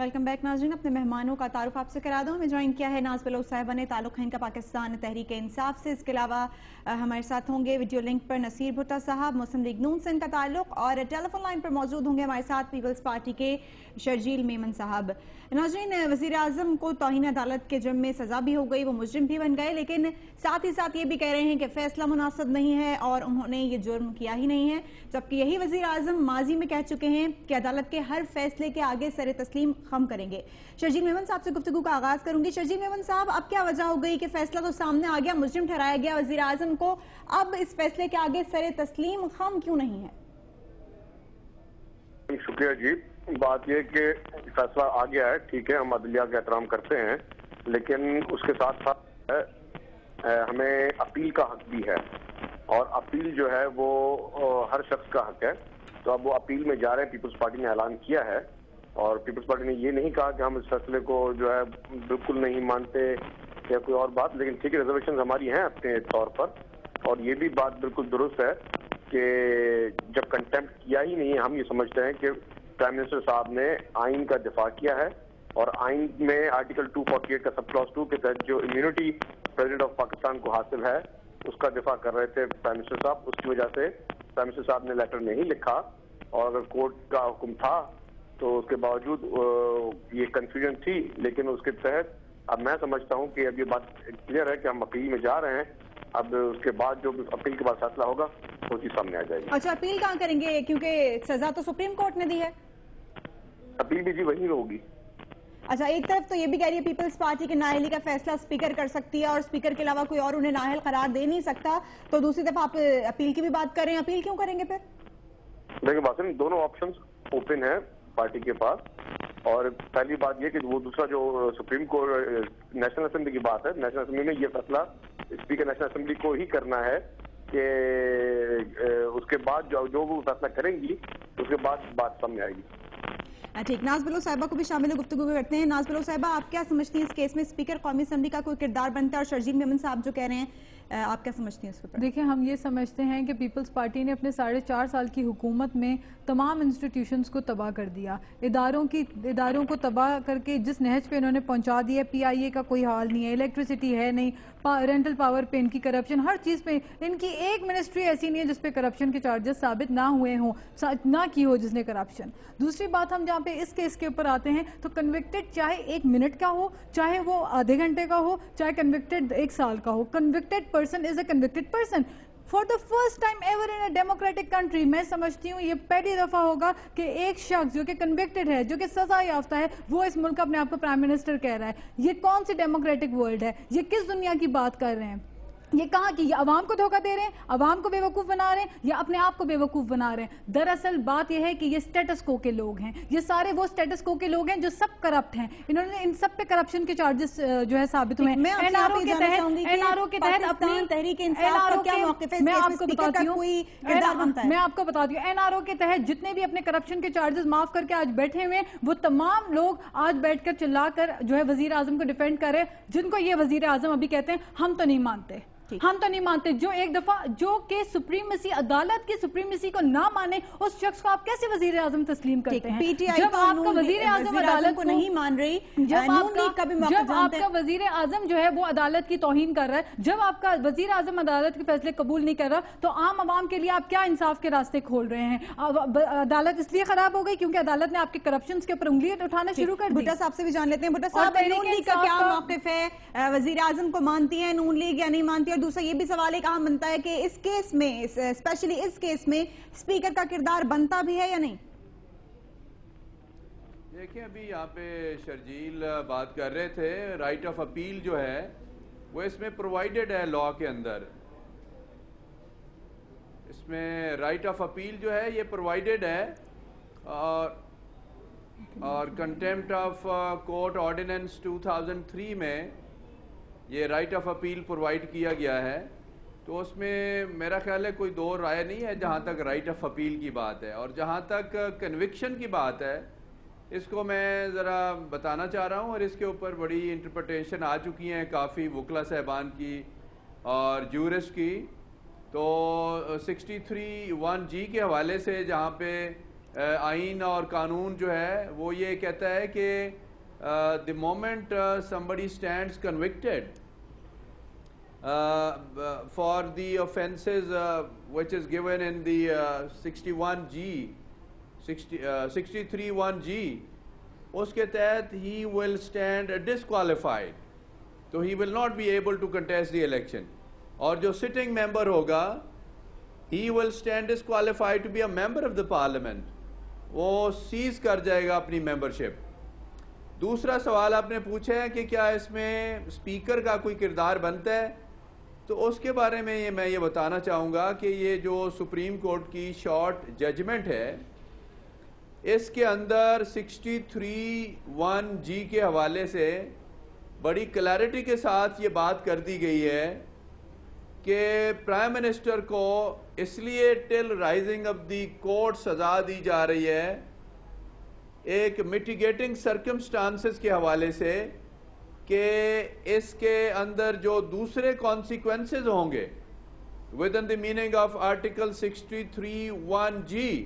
Welcome back नाज़रीन। अपने मेहमानों का तारुफ आपसे करा दूं। हमें ज्वाइन किया है नाज़ बलोच साहिबा ने, ताल्लुक़ है इनका पाकिस्तान तहरीक इंसाफ से। इसके अलावा हमारे साथ होंगे वीडियो लिंक पर नसीर भुट्टा साहब, मुस्लिम लीग नून से इनका ताल्लुक़, और टेलीफोन लाइन पर मौजूद होंगे हमारे साथ पीपल्स पार्टी के शर्जील मेमन साहब। नाज़रीन, वज़ीर आज़म को तौहीन अदालत के जुर्म में सज़ा भी हो गई, वो मुजरिम भी बन गए, लेकिन साथ ही साथ ये भी कह रहे हैं कि फ़ैसला मुनासिब नहीं है और उन्होंने ये जुर्म किया ही नहीं है। जबकि यही वज़ीर आज़म माजी में कह चुके हैं कि अदालत के हर फैसले के आगे सर तस्लीम हम करेंगे। शर्जील मेमन साहब से गुफ्तगू का आगाज करूंगी। शर्जील मेमन साहब, अब क्या वजह हो गई कि फैसला तो सामने आ गया, मुजरिम ठहराया गया वज़ीर आज़म को, अब इस फैसले के आगे सर तस्लीम हम क्यों नहीं है? शुक्रिया जी। बात यह कि फैसला आ गया है, ठीक है, हम अदलिया का एहतराम करते हैं, लेकिन उसके साथ साथ हमें अपील का हक भी है, और अपील जो है वो हर शख्स का हक है। तो अब वो अपील में जा रहे हैं। पीपल्स पार्टी ने ऐलान किया है, और पीपल्स पार्टी ने ये नहीं कहा कि हम इस फैसले को जो है बिल्कुल नहीं मानते या कोई और बात, लेकिन ठीक है, रिजर्वेशन हमारी हैं अपने तौर पर। और ये भी बात बिल्कुल दुरुस्त है कि जब कंटेम्प्ट किया ही नहीं है, हम ये समझते हैं कि प्राइम मिनिस्टर साहब ने आइन का दिफा किया है, और आइन में आर्टिकल 248 का सब क्लॉज 2 के तहत जो इम्यूनिटी प्रेसिडेंट ऑफ पाकिस्तान को हासिल है, उसका दिफा कर रहे थे प्राइम मिनिस्टर साहब। उसकी वजह से प्राइम मिनिस्टर साहब ने लेटर नहीं लिखा, और अगर कोर्ट का हुक्म था तो उसके बावजूद ये कंफ्यूजन थी। लेकिन उसके तहत अब मैं समझता हूँ कि अब ये बात क्लियर है कि हम अपील में जा रहे हैं। अब उसके बाद जो अपील के बाद फैसला होगा वो चीज सामने आ जाएगी। अच्छा, अपील कहाँ करेंगे, क्योंकि सजा तो सुप्रीम कोर्ट ने दी है? अपील भी जी वही होगी। अच्छा, एक तरफ तो ये भी कह रही है पीपल्स पार्टी के नाअहली का फैसला स्पीकर कर सकती है, और स्पीकर के अलावा कोई और उन्हें नाअहल करार दे नहीं सकता, तो दूसरी तरफ आप अपील की भी बात कर रहे हैं। अपील क्यों करेंगे फिर? देखिए बासिम, दोनों ऑप्शंस ओपन है पार्टी के पास। और पहली बात ये कि वो दूसरा जो सुप्रीम कोर्ट नेशनल असेंबली की बात है, नेशनल असेंबली में ये फैसला स्पीकर नेशनल असेंबली को ही करना है कि उसके बाद जो वो फैसला करेंगी उसके बाद बात सामने आएगी। ठीक, नाज़ बलोच साहिबा को भी शामिल गुफ्तगू करते हैं। नाज़ बलोच साहिबा, आप क्या समझती हैं इस केस में स्पीकर कौमी असेंबली का कोई किरदार बनता है, और शर्जील मेमन साहब जो कह रहे हैं आप क्या समझती हैं इसके ऊपर? देखिए, हम ये समझते हैं कि पीपल्स पार्टी ने अपने 4.5 साल की हुकूमत में तमाम इंस्टीट्यूशंस को तबाह कर दिया, इदारों को तबाह करके जिस नहज पे इन्होंने पहुंचा दिया। PIA का कोई हाल नहीं है, इलेक्ट्रिसिटी है नहीं, रेंटल पावर पे इनकी करप्शन, हर चीज़ पे इनकी एक मिनिस्ट्री ऐसी नहीं है जिसपे करप्शन के चार्जेस साबित ना हुए हों, ना की हो जिसने करप्शन। दूसरी बात, हम जहाँ पे इस केस के ऊपर आते हैं तो कन्विक्टेड चाहे 1 मिनट का हो, चाहे वो आधे घंटे का हो, चाहे कन्विक्टेड 1 साल का हो, convicted person is a convicted person for the first time ever in a democratic country. मैं समझती हूँ ये पहली दफा होगा कि एक शख्स जो कि कन्विक्टेड है, जो कि सजा याफ्ता है, वो इस मुल्क का अपने आप को प्राइम मिनिस्टर कह रहा है। ये कौन सी डेमोक्रेटिक वर्ल्ड है? ये किस दुनिया की बात कर रहे हैं? ये कहाँ की? ये अवाम को धोखा दे रहे हैं, अवाम को बेवकूफ़ बना रहे हैं, या अपने आप को बेवकूफ़ बना रहे हैं? दरअसल बात ये है कि ये स्टेटस को के लोग हैं, ये सारे वो स्टेटस को के लोग हैं जो सब करप्ट हैं। इन्होंने इन सब पे करप्शन के चार्जेस जो है साबित हुए हैं। एनआरओ के तहत अपनी तहरीक इंसाफ का क्या मौक़िफ़ है? मैं आपको बताती हूँ, एनआरओ के तहत जितने भी अपने करप्शन के चार्जेस माफ करके आज बैठे हुए, वो तमाम लोग आज बैठकर चिल्लाकर जो है वजीर आजम को डिफेंड कर रहे हैं, जिनको ये वजीर आजम अभी कहते हैं हम तो नहीं मानते, हम तो नहीं मानते। जो एक दफा जो कि सुप्रीमेसी, अदालत की सुप्रीमेसी को ना माने, उस शख्स को आप कैसे वजीर आजम तस्लीम करते हैं? जब आपका वजीर आजम अदालत को नहीं मान रही, जब आपका वजीर आजम जो है वो अदालत की तौहीन कर रहा है, जब आपका वजीर आजम अदालत के फैसले कबूल नहीं कर रहा, तो आम आवाम के लिए आप क्या इंसाफ के रास्ते खोल रहे हैं? अदालत इसलिए खराब हो गई क्योंकि अदालत ने आपके करप्शन के ऊपर उंगली उठाना शुरू कर दी। भुट्टा साहब से भी जान लेते हैं। भुट्टा साहब, नून लीग का क्या मौक़िफ़ है? वजीर आजम को मानती है नून लीग या नहीं मानती? दूसरा ये भी सवाल एक अहम बनता है कि इस केस में, स्पेशली इस केस में, स्पीकर का किरदार बनता भी है या नहीं? देखिए, अभी यहाँ पे शर्जील बात कर रहे थे, राइट ऑफ अपील जो है वो इसमें प्रोवाइडेड है लॉ के अंदर। इसमें राइट ऑफ अपील जो है ये प्रोवाइडेड है, और कंटेम्प्ट ऑफ कोर्ट ऑर्डिनेंस 2003 में ये राइट ऑफ अपील प्रोवाइड किया गया है। तो उसमें मेरा ख्याल है कोई दो राय नहीं है जहाँ तक राइट ऑफ अपील की बात है। और जहाँ तक कन्विक्शन की बात है, इसको मैं ज़रा बताना चाह रहा हूँ, और इसके ऊपर बड़ी इंटरप्रिटेशन आ चुकी हैं काफ़ी वकला साहबान की और जूरिस्ट की। तो 63(1) G के हवाले से जहाँ पे آئین اور قانون جو ہے وہ یہ کہتا ہے کہ the moment somebody stands convicted for the offences which is given in the 63(1)G اس کے تحت he will stand disqualified, so he will not be able to contest the election. اور جو sitting member ہوگا he will stand disqualified to be a member of the parliament. وہ Cs کر جائے گا اپنی membership. دوسرا سوال آپ نے پوچھا ہے کہ کیا اس میں اسپیکر کا کوئی کردار بنتا ہے، تو اس کے بارے میں میں یہ بتانا چاہوں گا کہ یہ جو سپریم کورٹ کی شارٹ ججمنٹ ہے اس کے اندر 63(1)G کے حوالے سے بڑی کلیئرٹی کے ساتھ یہ بات کر دی گئی ہے کہ پرائم منسٹر کو اس لیے ٹل رائزنگ آف دی کورٹ سزا دی جا رہی ہے ایک میٹیگیٹنگ سرکمسٹانسز کے حوالے سے کہ اس کے اندر جو دوسرے کانسیکوینسز ہوں گے within the meaning of article 63(1)G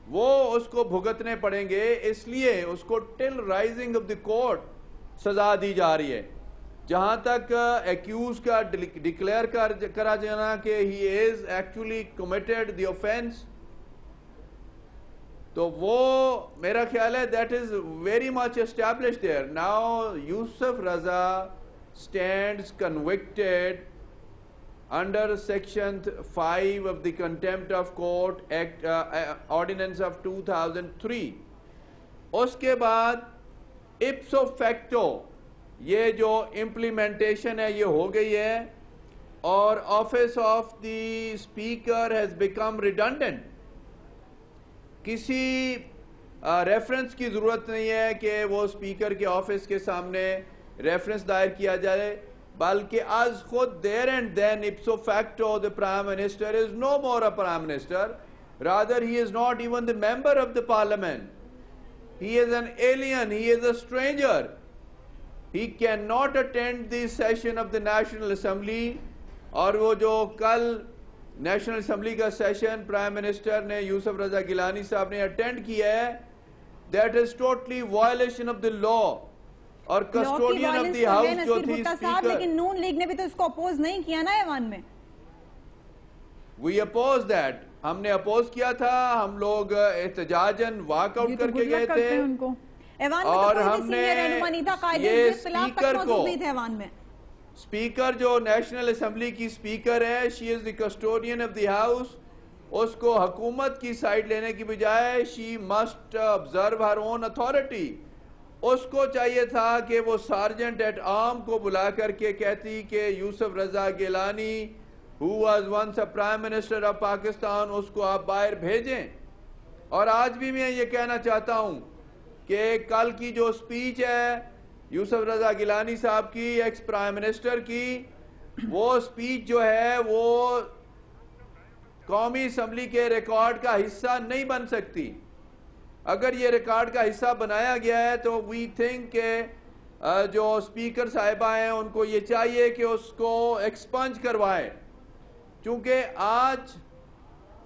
وہ اس کو بھگتنے پڑیں گے، اس لیے اس کو ٹل رائزنگ آف دی کورٹ سزا دی جا رہی ہے. جہاں تک ایکیوز کا ڈکلیئر کرا جانا کہ he is actually committed the offense، تو وہ میرا خیال ہے that is very much established there. Now Yousuf Raza stands convicted under section 5 of the contempt of court act ordinance of 2003. اس کے بعد اپسو فیکٹو یہ جو امپلیمنٹیشن ہے یہ ہو گئی ہے اور office of the speaker has become redundant. کسی ریفرنس کی ضرورت نہیں ہے کہ وہ اسپیکر کے آفس کے سامنے ریفرنس دائر کیا جائے، بلکہ از خود there and then ipso facto the prime minister is no more a prime minister, rather he is not even the member of the parliament. He is an alien, he is a stranger. He cannot attend the session of the National Assembly. اور وہ جو کل national assembly کا session prime minister نے یوسف رضا گیلانی صاحب نے attend کیا ہے، that is totally violation of the law. اور کسٹوڈین آف دی ہاؤس جو تھی اسپیکر، لیکن نون لیگ نے بھی تو اس کو اپوز نہیں کیا نا ایوان میں. وی اپوز دیٹ، ہم نے اپوز کیا تھا، ہم لوگ احتجاجاً واک آؤٹ کر کے گئے تھے اور ہم نے یہ اسپیکر کو، اسپیکر جو نیشنل اسمبلی کی اسپیکر ہے، she is the custodian of the house, اس کو حکومت کی سائیڈ لینے کی بجائے she must observe her own authority. اس کو چاہیے تھا کہ وہ سارجنٹ ایٹ آرم کو بلا کر کے کہتی کہ یوسف Raza Gilani who was once a prime minister of Pakistan اس کو آپ باہر بھیجیں. اور آج بھی میں یہ کہنا چاہتا ہوں کہ کل کی جو سپیچ ہے یوسف رضا گیلانی صاحب کی، ایکس پرائم منسٹر کی، وہ سپیچ جو ہے وہ قومی اسمبلی کے ریکارڈ کا حصہ نہیں بن سکتی. اگر یہ ریکارڈ کا حصہ بنایا گیا ہے تو وی تھنک کہ جو اسپیکر صاحبہ ہیں ان کو یہ چاہیے کہ اس کو ایکسپنج کروائیں، چونکہ آج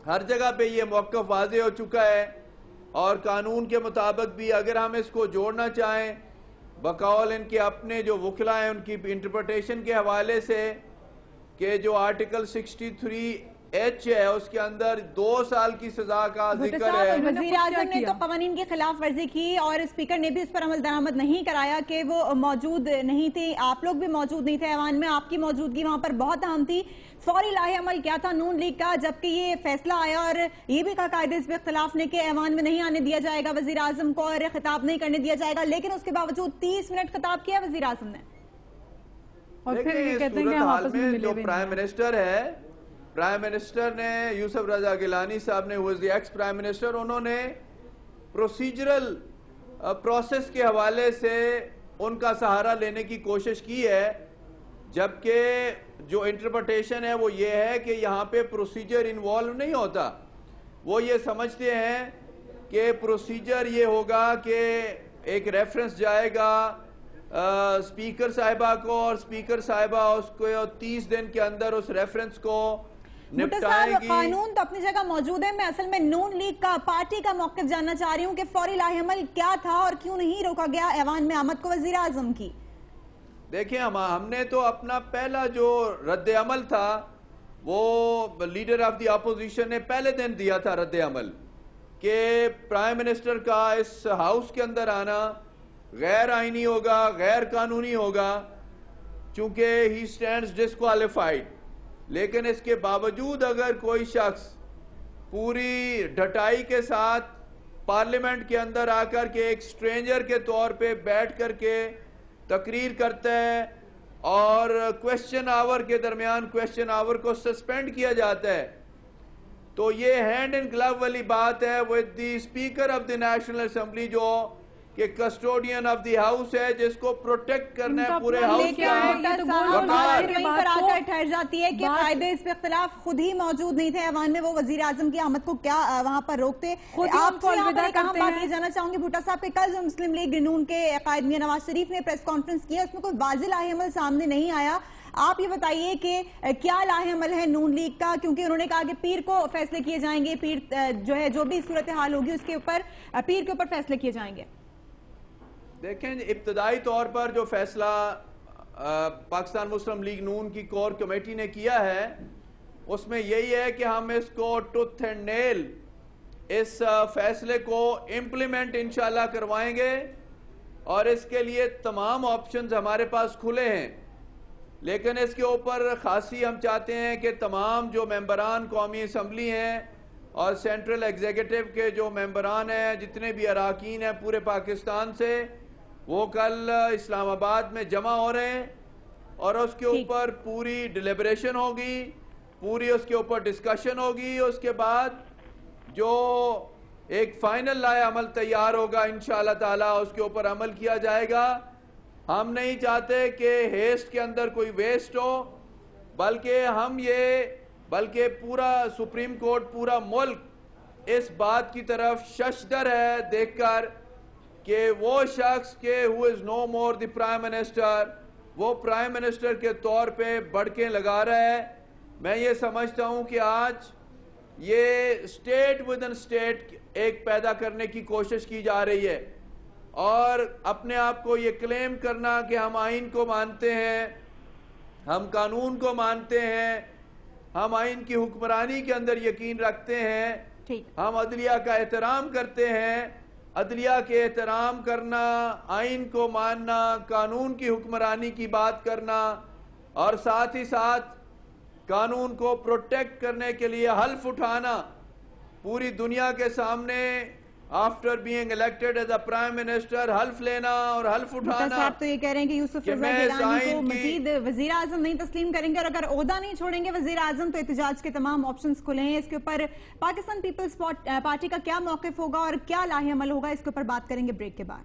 ہر جگہ پہ یہ موقف واضح ہو چکا ہے اور قانون کے مطابق بھی اگر ہم اس کو جوڑنا چاہیں بقول ان کے اپنے جو وکلا ہیں ان کی انٹرپریٹیشن کے حوالے سے کہ جو آرٹیکل 63(H) ہے اس کے اندر 2 سال کی سزا کا ذکر ہے. وزیر اعظم نے تو قوانین کی خلاف ورزی کی اور اسپیکر نے بھی اس پر عمل درآمد نہیں کرایا کہ وہ موجود نہیں تھے، آپ لوگ بھی موجود نہیں تھے ایوان میں، آپ کی موجودگی وہاں پر بہت اہم تھی. فوری لاہے عمل کیا تھا نون لیگ کا جبکہ یہ فیصلہ آیا اور یہ بھی کہا قائد حزب اختلاف نے کہ ایوان میں نہیں آنے دیا جائے گا وزیر اعظم کو اور خطاب نہیں کرنے دیا جائے گا، لیکن اس کے باوجود 30 منٹ خطاب کیا وزیر اعظم نے. اور پھر یہ کہتے ہیں کہ ہم آپس میں جو پرائم منسٹر ہے، پرائم منسٹر نے یوسف رضا گیلانی صاحب نے ایکس پرائم منسٹر، انہوں نے پروسیجرل پروسیس کے حوالے سے ان کا سہارا لینے کی کوشش کی ہے، جبکہ جو انٹرپریٹیشن ہے وہ یہ ہے کہ یہاں پہ پروسیجر انوالو نہیں ہوتا. وہ یہ سمجھتے ہیں کہ پروسیجر یہ ہوگا کہ ایک ریفرنس جائے گا اسپیکر صاحبہ کو اور اسپیکر صاحبہ اس کو 30 دن کے اندر اس ریفرنس کو निपटाएगी। कानून तो अपनी जगह मौजूद है, मैं असल में नून लीग का पार्टी का मौक़िफ़ जानना चाह रही हूँ कि फौरी लाहेअमल क्या था और क्यों नहीं रोका गया ऐवान में आमद को वज़ीर आज़म की। देखिए हमने तो अपना पहला जो रद्द अमल था वो लीडर ऑफ द अपोजिशन ने पहले दिन दिया था रद्द अमल कि प्राइम मिनिस्टर का इस हाउस के अंदर आना गैर आईनी होगा, गैर कानूनी होगा, चूंकि ही स्टैंड्स डिस्क्वालिफाइड। लेकिन इसके बावजूद अगर कोई शख्स पूरी ढटाई के साथ पार्लियामेंट के अंदर आकर के एक स्ट्रेंजर के तौर पे बैठ करके तकरीर करता है और क्वेश्चन आवर के दरमियान क्वेश्चन आवर को सस्पेंड किया जाता है, तो ये हैंड इन ग्लव वाली बात है with the speaker of the national assembly जो कि कस्टोडियन ऑफ द हाउस है, जिसको प्रोटेक्ट करना है पूरे हाउस का। ठहर जाती है कि कायदे इस पे इख्तिलाफ खुद ही मौजूद नहीं थे ऐवान में, वो वजीर आजम की आमद को क्या वहां पर रोकते। आपको बात ये जानना चाहूंगी भुट्टा साहब के कल जो मुस्लिम लीग नून के कायद मियां नवाज शरीफ ने प्रेस कॉन्फ्रेंस की, उसमें कोई वाज़िह लाहेअमल सामने नहीं आया। आप ये बताइए कि क्या लाहेअमल है नून लीग का, क्योंकि उन्होंने कहा कि पीर को फैसले किए जाएंगे, पीर जो है जो भी सूरत हाल होगी उसके ऊपर पीर के ऊपर फैसले किए जाएंगे। देखें, इब्तदाई तौर पर जो फैसला पाकिस्तान मुस्लिम लीग नून की कोर कमेटी ने किया है उसमें यही है कि हम इसको टूथ एंड नेल इस फैसले को इम्प्लीमेंट इंशाल्लाह करवाएंगे और इसके लिए तमाम ऑप्शंस हमारे पास खुले हैं। लेकिन इसके ऊपर खासी हम चाहते हैं कि तमाम जो मेंबरान कौमी असम्बली हैं और सेंट्रल एग्जीक्यूटिव के जो मेंबरान हैं, जितने भी अराकीन हैं पूरे पाकिस्तान से, वो कल इस्लामाबाद में जमा हो रहे हैं और उसके ऊपर पूरी डिलिब्रेशन होगी, पूरी उसके ऊपर डिस्कशन होगी। उसके बाद जो एक फाइनल लाया अमल तैयार होगा इंशाअल्लाह ताला उसके ऊपर अमल किया जाएगा। हम नहीं चाहते कि हेस्ट के अंदर कोई वेस्ट हो, बल्कि पूरा सुप्रीम कोर्ट, पूरा मुल्क इस बात की तरफ शशदर है देखकर कि वो शख्स के who is no more the prime minister, वो प्राइम मिनिस्टर के तौर पे बढ़के लगा रहा है। मैं ये समझता हूं कि आज ये स्टेट विद इन स्टेट एक पैदा करने की कोशिश की जा रही है और अपने आप को ये क्लेम करना कि हम आइन को मानते हैं, हम कानून को मानते हैं, हम आइन की हुक्मरानी के अंदर यकीन रखते हैं, हम अदलिया का एहतराम करते हैं। अदलिया के एहतराम करना, आइन को मानना, कानून की हुक्मरानी की बात करना और साथ ही साथ कानून को प्रोटेक्ट करने के लिए हल्फ उठाना पूरी दुनिया के सामने after being elected as a prime minister, हल्फ लेना और हल्फ उठाना। आप तो ये कह रहे हैं कि यूसुफ रज़ा गिलानी को मजीद वजीर आजम नहीं तस्लीम करेंगे और अगर ओहदा नहीं छोड़ेंगे वजीर आजम तो एहतजाज के तमाम ऑप्शंस खुले हैं। इसके ऊपर पाकिस्तान पीपल्स पार्टी का क्या मौक़िफ़ होगा और क्या लाहेअमल होगा, इसके ऊपर बात करेंगे ब्रेक के बाद।